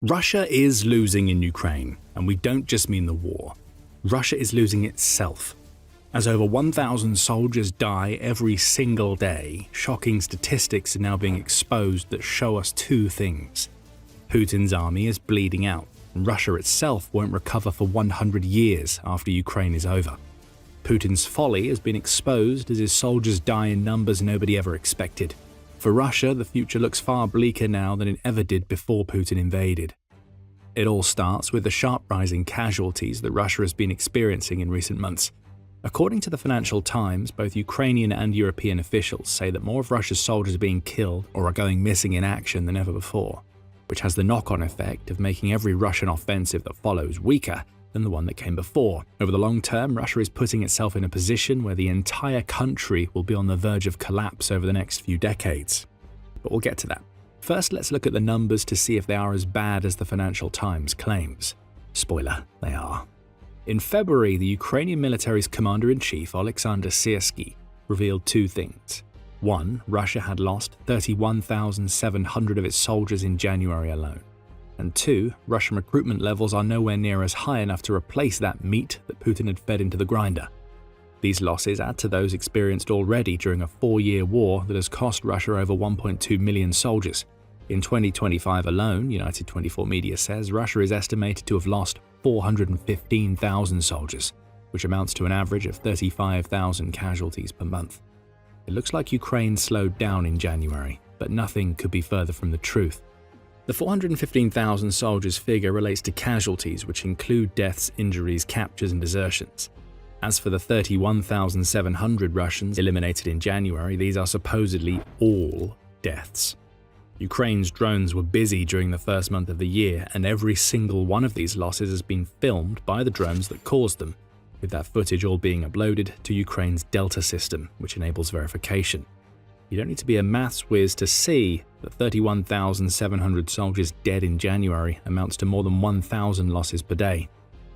Russia is losing in Ukraine, and we don't just mean the war. Russia is losing itself. As over 1,000 soldiers die every single day, shocking statistics are now being exposed that show us two things. Putin's army is bleeding out, and Russia itself won't recover for 100 years after Ukraine is over. Putin's folly has been exposed as his soldiers die in numbers nobody ever expected. For Russia, the future looks far bleaker now than it ever did before Putin invaded. It all starts with the sharp rise in casualties that Russia has been experiencing in recent months. According to the Financial Times, both Ukrainian and European officials say that more of Russia's soldiers are being killed or are going missing in action than ever before, which has the knock-on effect of making every Russian offensive that follows weaker than the one that came before. Over the long term, Russia is putting itself in a position where the entire country will be on the verge of collapse over the next few decades. But we'll get to that. First, let's look at the numbers to see if they are as bad as the Financial Times claims. Spoiler, they are. In February, the Ukrainian military's commander-in-chief, Alexander Syrskyi, revealed two things. One, Russia had lost 31,700 of its soldiers in January alone. And two, Russian recruitment levels are nowhere near as high enough to replace that meat that Putin had fed into the grinder. These losses add to those experienced already during a 4-year war that has cost Russia over 1.2 million soldiers. In 2025 alone, United 24 Media says Russia is estimated to have lost 415,000 soldiers, which amounts to an average of 35,000 casualties per month. It looks like Ukraine slowed down in January, but nothing could be further from the truth. The 415,000 soldiers figure relates to casualties, which include deaths, injuries, captures, and desertions. As for the 31,700 Russians eliminated in January, these are supposedly all deaths. Ukraine's drones were busy during the first month of the year, and every single one of these losses has been filmed by the drones that caused them, with that footage all being uploaded to Ukraine's Delta system, which enables verification. You don't need to be a maths whiz to see that 31,700 soldiers dead in January amounts to more than 1,000 losses per day.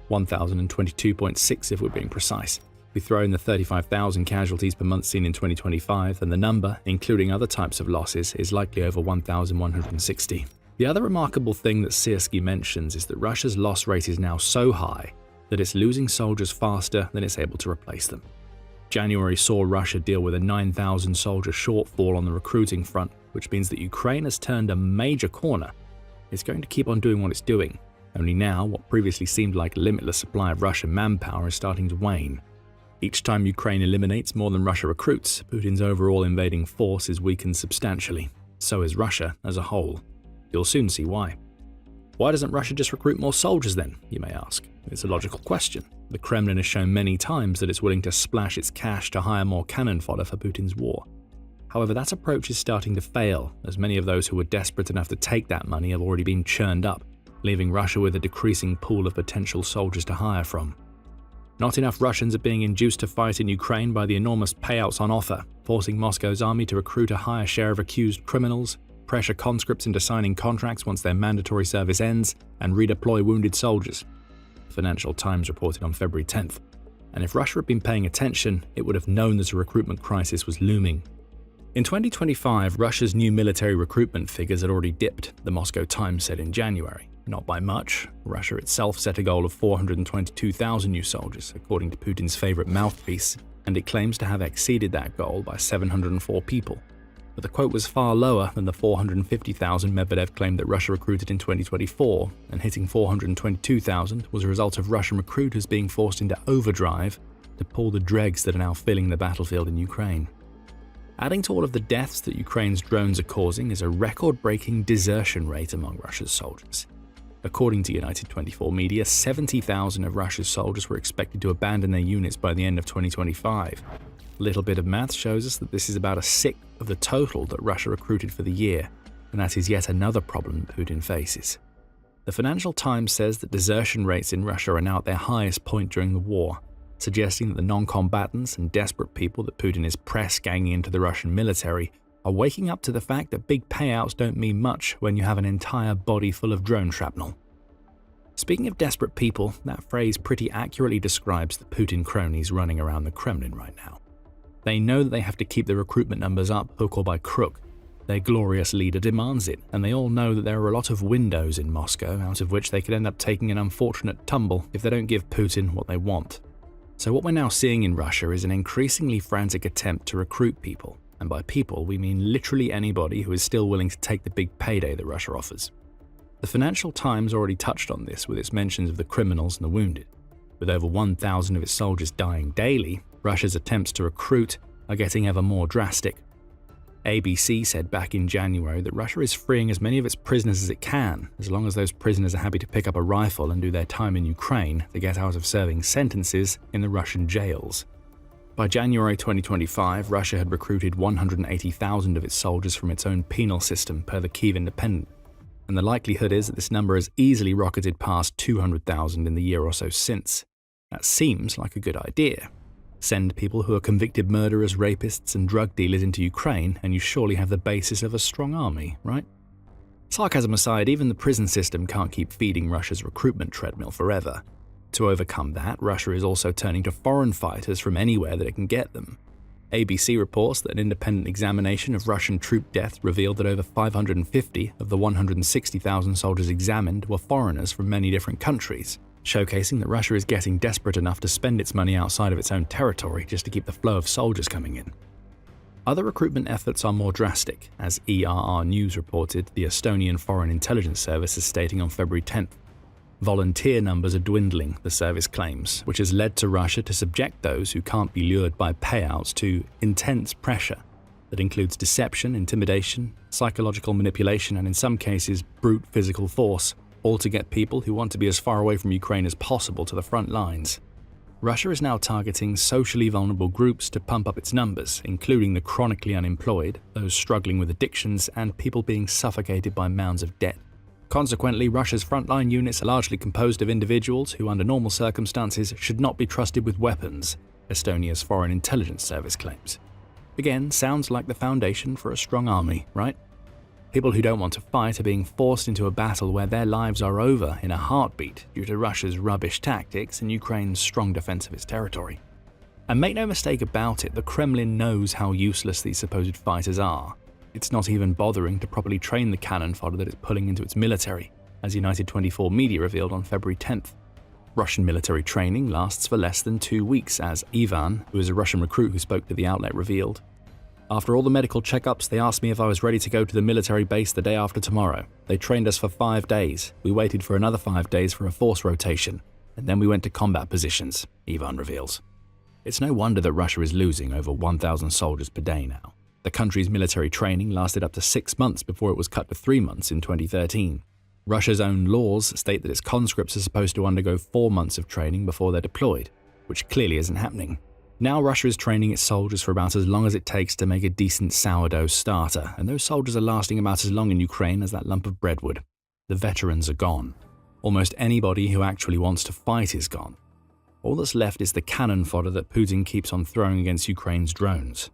1,022.6 if we're being precise. We throw in the 35,000 casualties per month seen in 2025, and the number, including other types of losses, is likely over 1,160. The other remarkable thing that Syrskyi mentions is that Russia's loss rate is now so high that it's losing soldiers faster than it's able to replace them. January saw Russia deal with a 9,000 soldier shortfall on the recruiting front, which means that Ukraine has turned a major corner. It's going to keep on doing what it's doing. Only now, what previously seemed like a limitless supply of Russian manpower is starting to wane. Each time Ukraine eliminates more than Russia recruits, Putin's overall invading force is weakened substantially. So is Russia as a whole. You'll soon see why. Why doesn't Russia just recruit more soldiers then, you may ask? It's a logical question. The Kremlin has shown many times that it's willing to splash its cash to hire more cannon fodder for Putin's war. However, that approach is starting to fail, as many of those who were desperate enough to take that money have already been churned up, leaving Russia with a decreasing pool of potential soldiers to hire from. Not enough Russians are being induced to fight in Ukraine by the enormous payouts on offer, forcing Moscow's army to recruit a higher share of accused criminals, pressure conscripts into signing contracts once their mandatory service ends, and redeploy wounded soldiers. The Financial Times reported on February 10th. And if Russia had been paying attention, it would have known that a recruitment crisis was looming. In 2025, Russia's new military recruitment figures had already dipped, the Moscow Times said in January. Not by much. Russia itself set a goal of 422,000 new soldiers, according to Putin's favorite mouthpiece, and it claims to have exceeded that goal by 704 people. But the quote was far lower than the 450,000 Medvedev claimed that Russia recruited in 2024, and hitting 422,000 was a result of Russian recruiters being forced into overdrive to pull the dregs that are now filling the battlefield in Ukraine. Adding to all of the deaths that Ukraine's drones are causing is a record-breaking desertion rate among Russia's soldiers. According to United 24 Media, 70,000 of Russia's soldiers were expected to abandon their units by the end of 2025. A little bit of math shows us that this is about a sixth of the total that Russia recruited for the year, and that is yet another problem Putin faces. The Financial Times says that desertion rates in Russia are now at their highest point during the war, suggesting that the non-combatants and desperate people that Putin is press-ganging into the Russian military are waking up to the fact that big payouts don't mean much when you have an entire body full of drone shrapnel. Speaking of desperate people, that phrase pretty accurately describes the Putin cronies running around the Kremlin right now. They know that they have to keep the recruitment numbers up hook or by crook, Their glorious leader demands it, and they all know that there are a lot of windows in Moscow out of which they could end up taking an unfortunate tumble if they don't give Putin what they want. So what we're now seeing in Russia is an increasingly frantic attempt to recruit people, and by people we mean literally anybody who is still willing to take the big payday that Russia offers. The Financial Times already touched on this with its mentions of the criminals and the wounded. With over 1,000 of its soldiers dying daily, Russia's attempts to recruit are getting ever more drastic. ABC said back in January that Russia is freeing as many of its prisoners as it can, as long as those prisoners are happy to pick up a rifle and do their time in Ukraine to get out of serving sentences in the Russian jails. By January 2025, Russia had recruited 180,000 of its soldiers from its own penal system per the Kyiv Independent, and the likelihood is that this number has easily rocketed past 200,000 in the year or so since. That seems like a good idea. Send people who are convicted murderers, rapists, and drug dealers into Ukraine, and you surely have the basis of a strong army, right? Sarcasm aside, even the prison system can't keep feeding Russia's recruitment treadmill forever. To overcome that, Russia is also turning to foreign fighters from anywhere that it can get them. ABC reports that an independent examination of Russian troop deaths revealed that over 550 of the 160,000 soldiers examined were foreigners from many different countries, showcasing that Russia is getting desperate enough to spend its money outside of its own territory just to keep the flow of soldiers coming in. Other recruitment efforts are more drastic, as ERR News reported the Estonian Foreign Intelligence Service is stating on February 10th. Volunteer numbers are dwindling, the service claims, which has led to Russia to subject those who can't be lured by payouts to intense pressure that includes deception, intimidation, psychological manipulation, and in some cases, brute physical force, all to get people who want to be as far away from Ukraine as possible to the front lines. Russia is now targeting socially vulnerable groups to pump up its numbers, including the chronically unemployed, those struggling with addictions, and people being suffocated by mounds of debt. Consequently, Russia's frontline units are largely composed of individuals who, under normal circumstances, should not be trusted with weapons, Estonia's Foreign Intelligence Service claims. Again, sounds like the foundation for a strong army, right? People who don't want to fight are being forced into a battle where their lives are over in a heartbeat due to Russia's rubbish tactics and Ukraine's strong defense of its territory. And make no mistake about it, the Kremlin knows how useless these supposed fighters are. It's not even bothering to properly train the cannon fodder that it's pulling into its military, as United 24 media revealed on February 10th. Russian military training lasts for less than 2 weeks, as Ivan, who is a Russian recruit who spoke to the outlet, revealed. After all the medical checkups, they asked me if I was ready to go to the military base the day after tomorrow. They trained us for 5 days. We waited for another 5 days for a force rotation, and then we went to combat positions, Ivan reveals. It's no wonder that Russia is losing over 1,000 soldiers per day now. The country's military training lasted up to 6 months before it was cut to 3 months in 2013. Russia's own laws state that its conscripts are supposed to undergo 4 months of training before they're deployed, which clearly isn't happening. Now Russia is training its soldiers for about as long as it takes to make a decent sourdough starter, and those soldiers are lasting about as long in Ukraine as that lump of bread would. The veterans are gone. Almost anybody who actually wants to fight is gone. All that's left is the cannon fodder that Putin keeps on throwing against Ukraine's drones.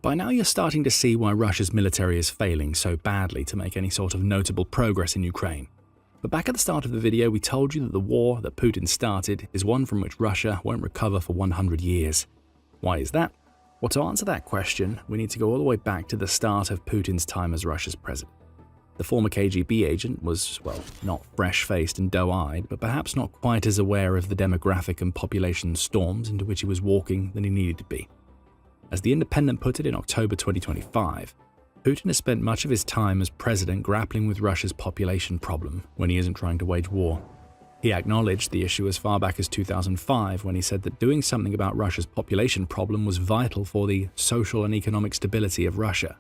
By now you're starting to see why Russia's military is failing so badly to make any sort of notable progress in Ukraine. But back at the start of the video, we told you that the war that Putin started is one from which Russia won't recover for 100 years. Why is that? Well, to answer that question, we need to go all the way back to the start of Putin's time as Russia's president. The former KGB agent was, well, not fresh-faced and doe-eyed, but perhaps not quite as aware of the demographic and population storms into which he was walking than he needed to be. As The Independent put it in October 2025, Putin has spent much of his time as president grappling with Russia's population problem when he isn't trying to wage war. He acknowledged the issue as far back as 2005 when he said that doing something about Russia's population problem was vital for the social and economic stability of Russia.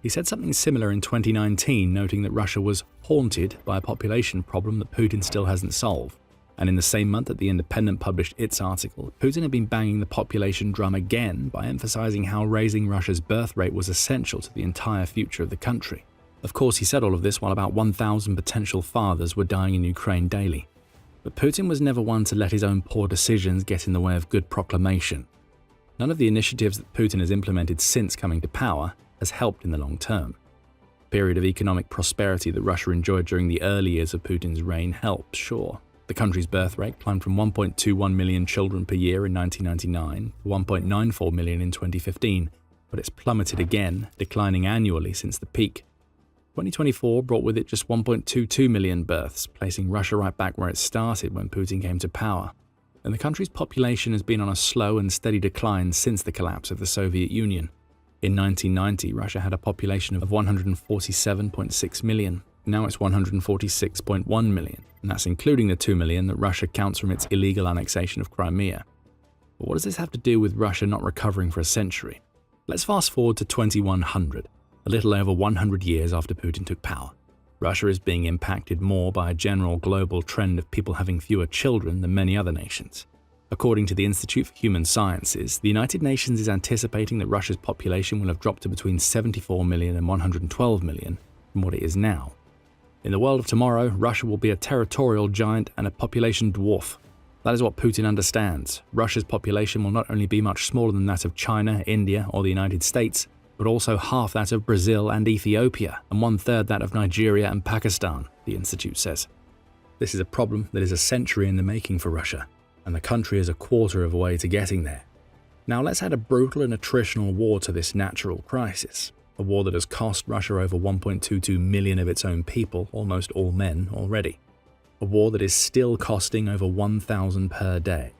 He said something similar in 2019, noting that Russia was haunted by a population problem that Putin still hasn't solved. And in the same month that The Independent published its article, Putin had been banging the population drum again by emphasizing how raising Russia's birth rate was essential to the entire future of the country. Of course, he said all of this while about 1,000 potential fathers were dying in Ukraine daily. But Putin was never one to let his own poor decisions get in the way of good proclamation. None of the initiatives that Putin has implemented since coming to power has helped in the long term. The period of economic prosperity that Russia enjoyed during the early years of Putin's reign helped, sure. The country's birth rate climbed from 1.21 million children per year in 1999 to 1.94 million in 2015, but it's plummeted again, declining annually since the peak. 2024 brought with it just 1.22 million births, placing Russia right back where it started when Putin came to power. And the country's population has been on a slow and steady decline since the collapse of the Soviet Union. In 1990, Russia had a population of 147.6 million. Now it's 146.1 million, and that's including the 2 million that Russia counts from its illegal annexation of Crimea. But what does this have to do with Russia not recovering for a century? Let's fast forward to 2100, a little over 100 years after Putin took power. Russia is being impacted more by a general global trend of people having fewer children than many other nations. According to the Institute for Human Sciences, the United Nations is anticipating that Russia's population will have dropped to between 74 million and 112 million from what it is now. In the world of tomorrow, Russia will be a territorial giant and a population dwarf. That is what Putin understands. Russia's population will not only be much smaller than that of China, India, or the United States, but also half that of Brazil and Ethiopia, and 1/3 that of Nigeria and Pakistan, the institute says. This is a problem that is a century in the making for Russia, and the country is a quarter of a way to getting there. Now let's add a brutal and attritional war to this natural crisis. A war that has cost Russia over 1.22 million of its own people, almost all men, already. A war that is still costing over 1,000 per day.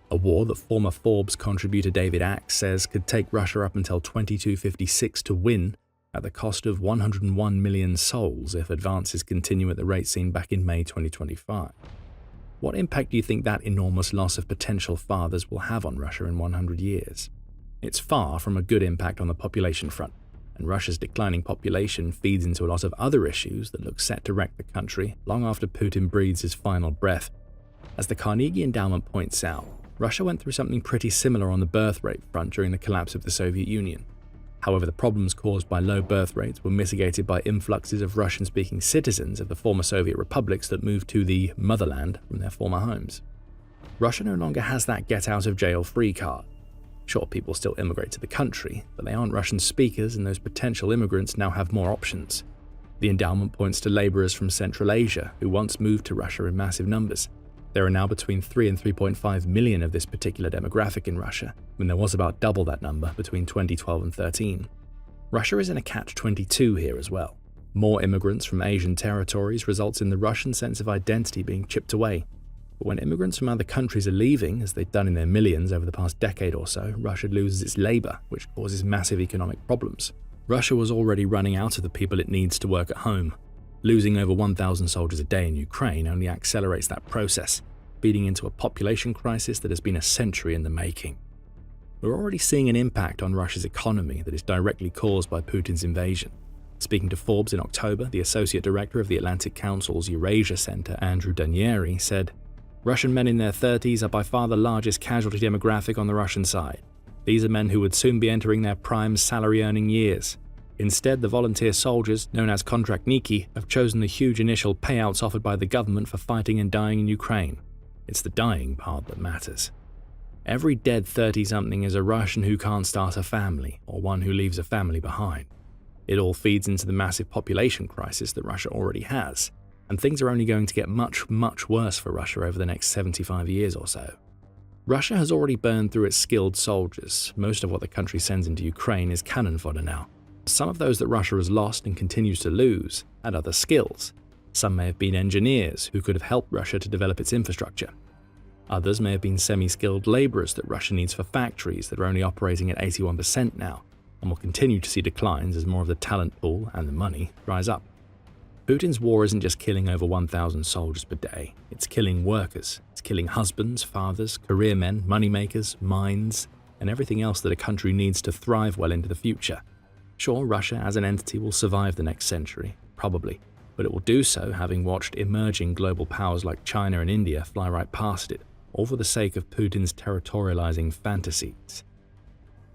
A war that former Forbes contributor David Axe says could take Russia up until 2256 to win, at the cost of 101 million souls if advances continue at the rate seen back in May 2025. What impact do you think that enormous loss of potential fathers will have on Russia in 100 years? It's far from a good impact on the population front, and Russia's declining population feeds into a lot of other issues that look set to wreck the country long after Putin breathes his final breath. As the Carnegie Endowment points out, Russia went through something pretty similar on the birth rate front during the collapse of the Soviet Union. However, the problems caused by low birth rates were mitigated by influxes of Russian-speaking citizens of the former Soviet republics that moved to the motherland from their former homes. Russia no longer has that get-out-of-jail-free card. Sure, people still immigrate to the country, but they aren't Russian speakers, and those potential immigrants now have more options. The endowment points to laborers from Central Asia who once moved to Russia in massive numbers. There are now between 3 and 3.5 million of this particular demographic in Russia, when there was about double that number between 2012 and 13. Russia is in a catch-22 here as well. More immigrants from Asian territories results in the Russian sense of identity being chipped away. But when immigrants from other countries are leaving, as they've done in their millions over the past decade or so, Russia loses its labor, which causes massive economic problems. Russia was already running out of the people it needs to work at home. Losing over 1,000 soldiers a day in Ukraine only accelerates that process, feeding into a population crisis that has been a century in the making. We're already seeing an impact on Russia's economy that is directly caused by Putin's invasion. Speaking to Forbes in October, the Associate Director of the Atlantic Council's Eurasia Center, Andrew Danieri, said, "Russian men in their 30s are by far the largest casualty demographic on the Russian side. These are men who would soon be entering their prime salary-earning years. Instead, the volunteer soldiers, known as kontraktniki, have chosen the huge initial payouts offered by the government for fighting and dying in Ukraine. It's the dying part that matters. Every dead 30-something is a Russian who can't start a family, or one who leaves a family behind. It all feeds into the massive population crisis that Russia already has, and things are only going to get much, much worse for Russia over the next 75 years or so. Russia has already burned through its skilled soldiers. Most of what the country sends into Ukraine is cannon fodder now. Some of those that Russia has lost and continues to lose had other skills. Some may have been engineers who could have helped Russia to develop its infrastructure. Others may have been semi-skilled laborers that Russia needs for factories that are only operating at 81% now, and will continue to see declines as more of the talent pool and the money dries up. Putin's war isn't just killing over 1,000 soldiers per day, it's killing workers, it's killing husbands, fathers, career men, moneymakers, mines, and everything else that a country needs to thrive well into the future. Sure, Russia as an entity will survive the next century, probably, but it will do so having watched emerging global powers like China and India fly right past it, all for the sake of Putin's territorializing fantasies.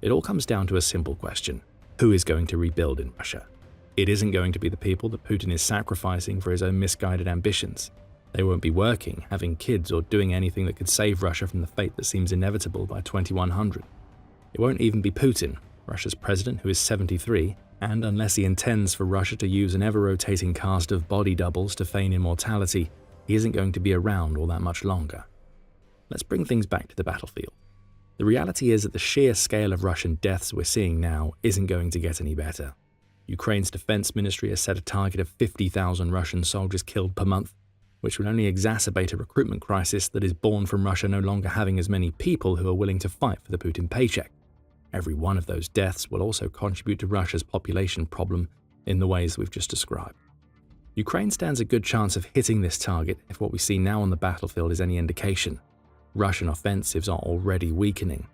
It all comes down to a simple question: who is going to rebuild in Russia? It isn't going to be the people that Putin is sacrificing for his own misguided ambitions. They won't be working, having kids, or doing anything that could save Russia from the fate that seems inevitable by 2100. It won't even be Putin, Russia's president, who is 73, and unless he intends for Russia to use an ever-rotating cast of body doubles to feign immortality, he isn't going to be around all that much longer. Let's bring things back to the battlefield. The reality is that the sheer scale of Russian deaths we're seeing now isn't going to get any better. Ukraine's defense ministry has set a target of 50,000 Russian soldiers killed per month, which will only exacerbate a recruitment crisis that is born from Russia no longer having as many people who are willing to fight for the Putin paycheck. Every one of those deaths will also contribute to Russia's population problem in the ways we've just described. Ukraine stands a good chance of hitting this target if what we see now on the battlefield is any indication. Russian offensives are already weakening.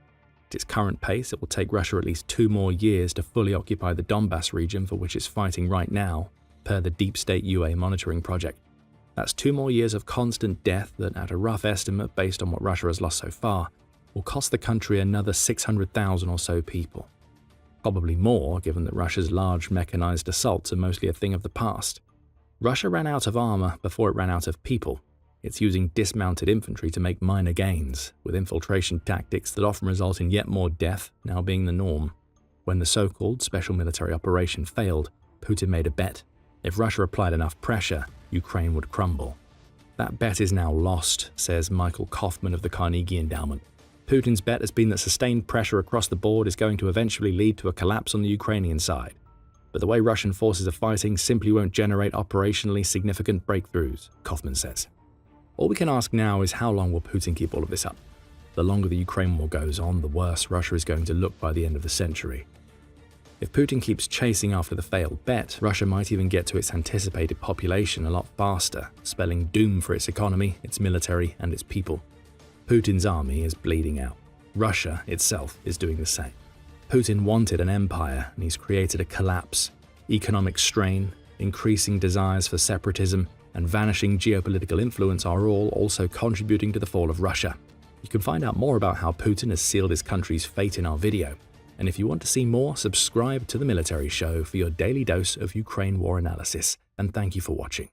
At its current pace, it will take Russia at least 2 more years to fully occupy the Donbass region for which it's fighting right now, per the Deep State UA monitoring project. That's 2 more years of constant death that, at a rough estimate based on what Russia has lost so far, will cost the country another 600,000 or so people. Probably more, given that Russia's large mechanized assaults are mostly a thing of the past. Russia ran out of armor before it ran out of people. It's using dismounted infantry to make minor gains, with infiltration tactics that often result in yet more death now being the norm. When the so-called special military operation failed, Putin made a bet. If Russia applied enough pressure, Ukraine would crumble. That bet is now lost, says Michael Kaufman of the Carnegie Endowment. Putin's bet has been that sustained pressure across the board is going to eventually lead to a collapse on the Ukrainian side. But the way Russian forces are fighting simply won't generate operationally significant breakthroughs, Kaufman says. All we can ask now is how long will Putin keep all of this up? The longer the Ukraine war goes on, the worse Russia is going to look by the end of the century. If Putin keeps chasing after the failed bet, Russia might even get to its anticipated population a lot faster, spelling doom for its economy, its military, and its people. Putin's army is bleeding out. Russia itself is doing the same. Putin wanted an empire, and he's created a collapse. Economic strain, increasing desires for separatism, and vanishing geopolitical influence are all also contributing to the fall of Russia. You can find out more about how Putin has sealed his country's fate in our video. And if you want to see more, subscribe to The Military Show for your daily dose of Ukraine war analysis. And thank you for watching.